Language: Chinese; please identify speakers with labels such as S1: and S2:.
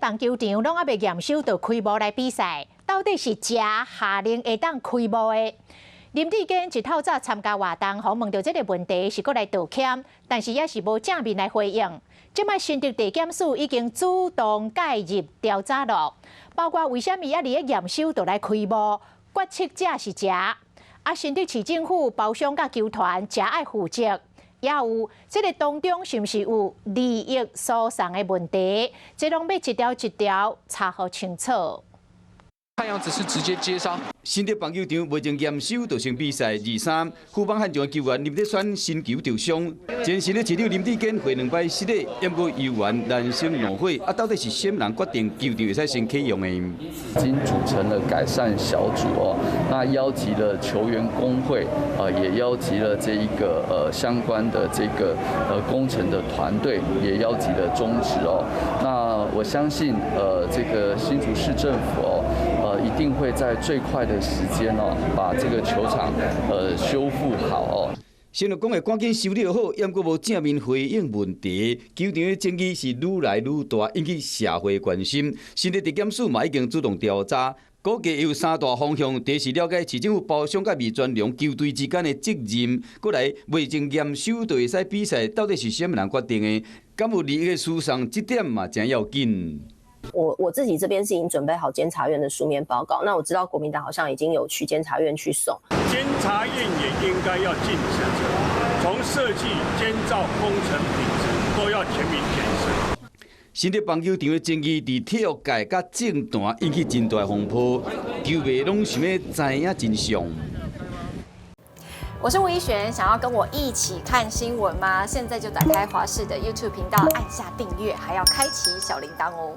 S1: 棒球场拢还未验收就开幕来比赛，到底是食下令会当开幕的？林志坚一透早参加活动，互问到这个问题，是过来道歉，但是也是无正面来回应。即摆新竹地检署已经主动介入调查了，包括为虾米还伫咧验收就来开幕，决策者是食，新竹市政府包厢甲球团食爱负责。也有，这个当中是毋是有利益疏散的问题？这拢要一条一条查好清楚。
S2: 看样子是直接接杀。
S3: 新竹棒球场未经验收就先比赛2-3，副帮现场的球员林德选新球受伤，前新的市长林志坚会2摆失礼，淹过球员燃声怒火，到底是什么人决定球场会使先启用的？
S4: 已经组成了改善小组那邀集了球员工会也邀集了这一个相关的这个工程的团队，也邀集了中职那我相信这个新竹市政府一定会在最快的时间把这个球场修复好
S3: 新竹讲会赶紧修理好，也阁无正面回应问题。球场的争议是愈来愈大，引起社会关心。新竹地检署嘛已经主动调查，估计有3大方向：第一是了解市政府包厢甲未专用球队之间的责任；过来未经验收就会使比赛，到底是什么人决定的？敢有利益的疏散，这点嘛真要紧。
S5: 我自己这边是已经准备好监察院的书面报告，那我知道国民党好像已经有去监察院去送，
S6: 监察院也应该要尽职责，从设计、监造、工程品质都要全面检视。
S3: 新竹棒球场的争议伫体育界甲政坛引起真大风波，球迷拢想要知影真相。
S7: 我是吴依璇，想要跟我一起看新闻吗？现在就打开华视的 YouTube 频道，按下订阅，还要开启小铃铛哦。